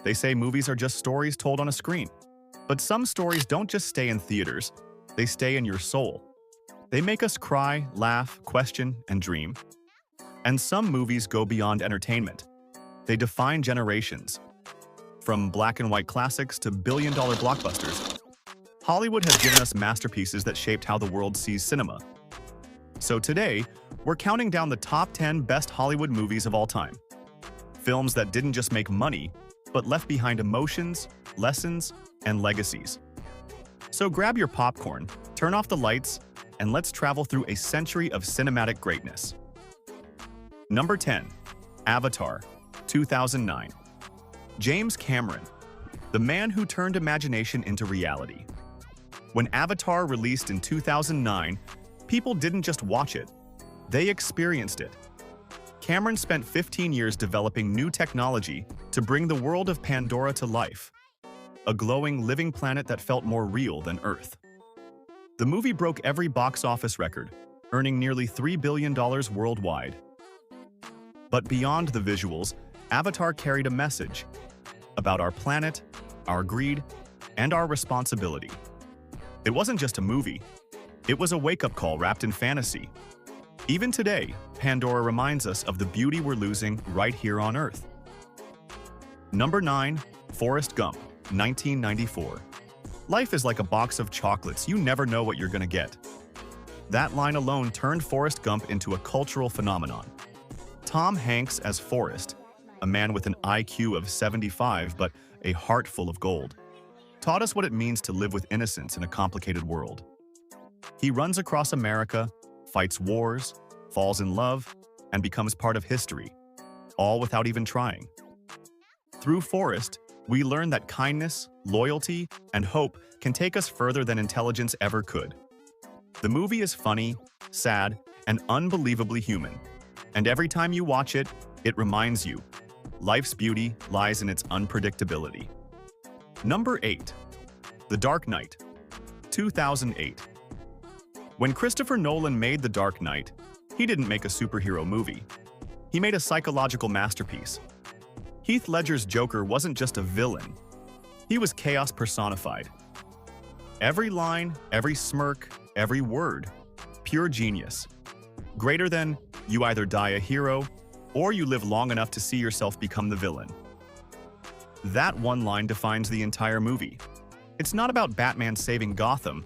They say movies are just stories told on a screen. But some stories don't just stay in theaters, they stay in your soul. They make us cry, laugh, question, and dream. And some movies go beyond entertainment. They define generations. From black and white classics to billion-dollar blockbusters, Hollywood has given us masterpieces that shaped how the world sees cinema. So today, we're counting down the top 10 best Hollywood movies of all time. Films that didn't just make money, but left behind emotions, lessons, and legacies. So grab your popcorn, turn off the lights, and let's travel through a century of cinematic greatness. Number 10. Avatar, 2009. James Cameron, the man who turned imagination into reality. When Avatar released in 2009, people didn't just watch it, they experienced it. Cameron spent 15 years developing new technology to bring the world of Pandora to life, a glowing, living planet that felt more real than Earth. The movie broke every box office record, earning nearly $3 billion worldwide. But beyond the visuals, Avatar carried a message about our planet, our greed, and our responsibility. It wasn't just a movie, it was a wake-up call wrapped in fantasy. Even today, Pandora reminds us of the beauty we're losing right here on Earth. Number 9. Forrest Gump, 1994. Life is like a box of chocolates, you never know what you're gonna get. That line alone turned Forrest Gump into a cultural phenomenon. Tom Hanks as Forrest, a man with an IQ of 75 but a heart full of gold, taught us what it means to live with innocence in a complicated world. He runs across America, fights wars, falls in love, and becomes part of history, all without even trying. Through Forrest, we learn that kindness, loyalty, and hope can take us further than intelligence ever could. The movie is funny, sad, and unbelievably human. And every time you watch it, it reminds you, life's beauty lies in its unpredictability. Number 8. The Dark Knight, 2008. When Christopher Nolan made The Dark Knight, he didn't make a superhero movie. He made a psychological masterpiece. Heath Ledger's Joker wasn't just a villain. He was chaos personified. Every line, every smirk, every word, pure genius. Greater than, you either die a hero, or you live long enough to see yourself become the villain. That one line defines the entire movie. It's not about Batman saving Gotham,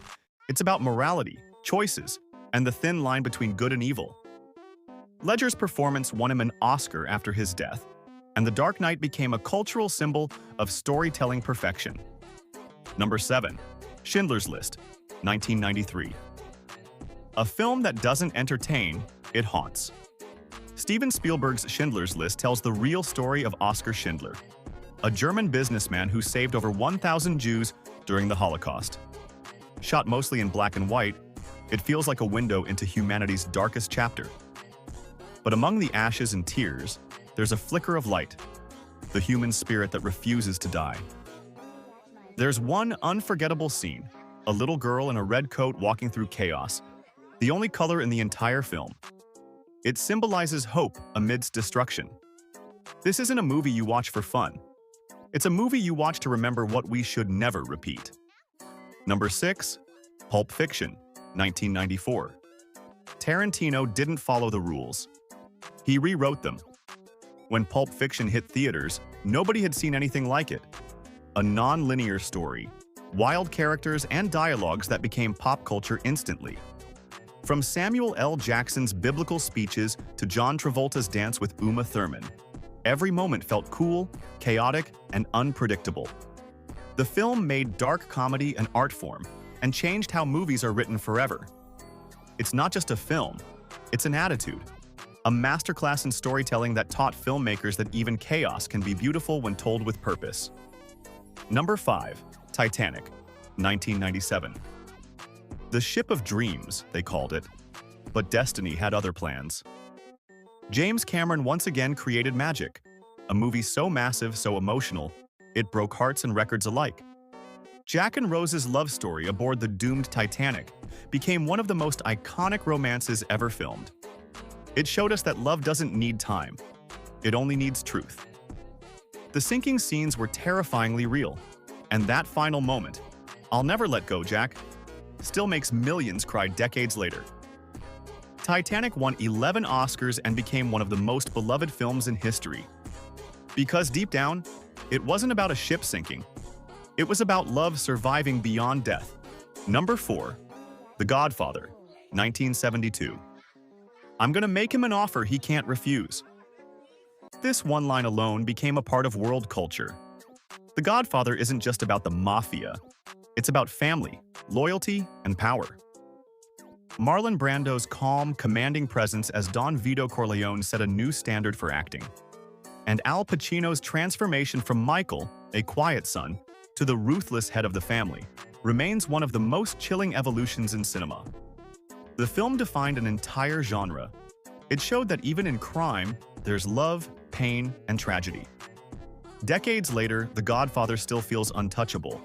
it's about morality, choices, and the thin line between good and evil. Ledger's performance won him an Oscar after his death, and The Dark Knight became a cultural symbol of storytelling perfection. Number 7. Schindler's List, 1993. A film that doesn't entertain, it haunts. Steven Spielberg's Schindler's List tells the real story of Oskar Schindler, a German businessman who saved over 1,000 Jews during the Holocaust. Shot mostly in black and white, it feels like a window into humanity's darkest chapter. But among the ashes and tears, there's a flicker of light, the human spirit that refuses to die. There's one unforgettable scene, a little girl in a red coat walking through chaos, the only color in the entire film. It symbolizes hope amidst destruction. This isn't a movie you watch for fun. It's a movie you watch to remember what we should never repeat. Number 6. Pulp Fiction, 1994. Tarantino didn't follow the rules. He rewrote them. When Pulp Fiction hit theaters, nobody had seen anything like it. A non-linear story, wild characters, and dialogues that became pop culture instantly. From Samuel L. Jackson's biblical speeches to John Travolta's dance with Uma Thurman, every moment felt cool, chaotic, and unpredictable. The film made dark comedy an art form and changed how movies are written forever. It's not just a film, it's an attitude. A masterclass in storytelling that taught filmmakers that even chaos can be beautiful when told with purpose. Number 5. Titanic, 1997. The ship of dreams, they called it, but destiny had other plans. James Cameron once again created magic, a movie so massive, so emotional, it broke hearts and records alike. Jack and Rose's love story aboard the doomed Titanic became one of the most iconic romances ever filmed. It showed us that love doesn't need time, it only needs truth. The sinking scenes were terrifyingly real, and that final moment, "I'll never let go, Jack," still makes millions cry decades later. Titanic won 11 Oscars and became one of the most beloved films in history. Because deep down, it wasn't about a ship sinking. It was about love surviving beyond death. Number 4. The Godfather, 1972. "I'm gonna make him an offer he can't refuse." This one line alone became a part of world culture. The Godfather isn't just about the mafia. It's about family, loyalty, and power. Marlon Brando's calm, commanding presence as Don Vito Corleone set a new standard for acting. And Al Pacino's transformation from Michael, a quiet son, to the ruthless head of the family, remains one of the most chilling evolutions in cinema. The film defined an entire genre. It showed that even in crime, there's love, pain, and tragedy. Decades later, The Godfather still feels untouchable,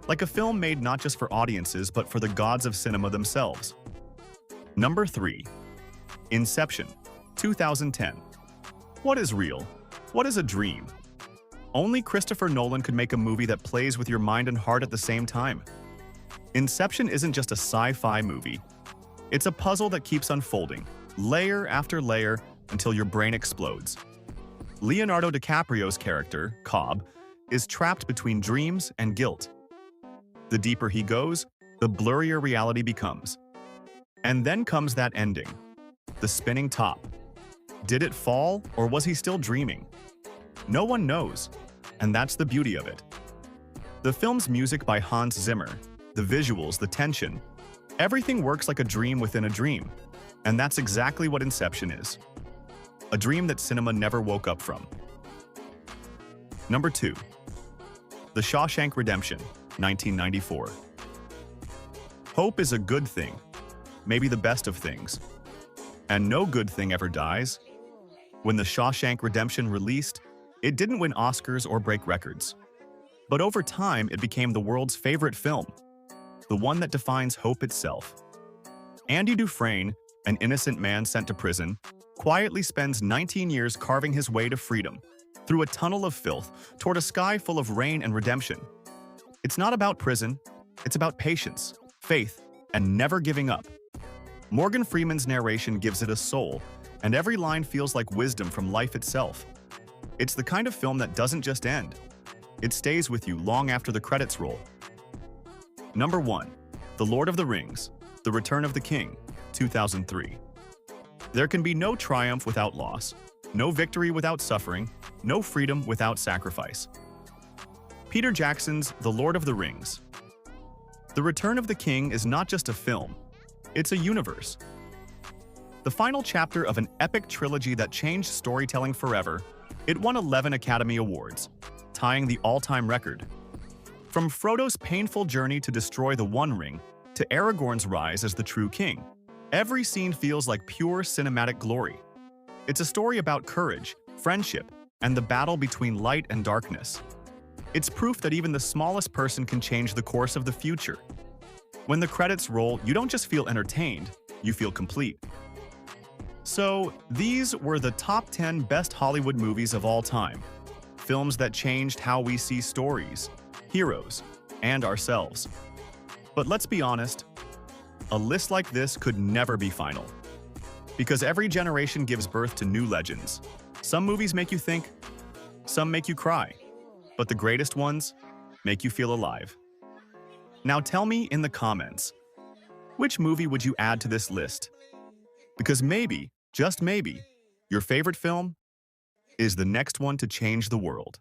like a film made not just for audiences but for the gods of cinema themselves. Number 3. Inception, 2010. What is real? What is a dream? Only Christopher Nolan could make a movie that plays with your mind and heart at the same time. Inception isn't just a sci-fi movie. It's a puzzle that keeps unfolding, layer after layer, until your brain explodes. Leonardo DiCaprio's character, Cobb, is trapped between dreams and guilt. The deeper he goes, the blurrier reality becomes. And then comes that ending, the spinning top. Did it fall, or was he still dreaming? No one knows, and that's the beauty of it. The film's music by Hans Zimmer, the visuals, the tension, everything works like a dream within a dream, and that's exactly what Inception is. A dream that cinema never woke up from. Number 2. The Shawshank Redemption, 1994. Hope is a good thing, maybe the best of things. And no good thing ever dies. When The Shawshank Redemption released, it didn't win Oscars or break records. But over time, it became the world's favorite film, the one that defines hope itself. Andy Dufresne, an innocent man sent to prison, quietly spends 19 years carving his way to freedom, through a tunnel of filth, toward a sky full of rain and redemption. It's not about prison, it's about patience, faith, and never giving up. Morgan Freeman's narration gives it a soul, and every line feels like wisdom from life itself. It's the kind of film that doesn't just end. It stays with you long after the credits roll. Number 1. The Lord of the Rings, The Return of the King, 2003. There can be no triumph without loss, no victory without suffering, no freedom without sacrifice. Peter Jackson's The Lord of the Rings. The Return of the King is not just a film, it's a universe. The final chapter of an epic trilogy that changed storytelling forever, it won 11 Academy Awards, tying the all-time record. From Frodo's painful journey to destroy the One Ring, to Aragorn's rise as the true king, every scene feels like pure cinematic glory. It's a story about courage, friendship, and the battle between light and darkness. It's proof that even the smallest person can change the course of the future. When the credits roll, you don't just feel entertained, you feel complete. So, these were the top 10 best Hollywood movies of all time. Films that changed how we see stories, heroes, and ourselves. But let's be honest, a list like this could never be final. Because every generation gives birth to new legends. Some movies make you think, some make you cry, but the greatest ones make you feel alive. Now tell me in the comments, which movie would you add to this list? Because maybe, just maybe, your favorite film is the next one to change the world.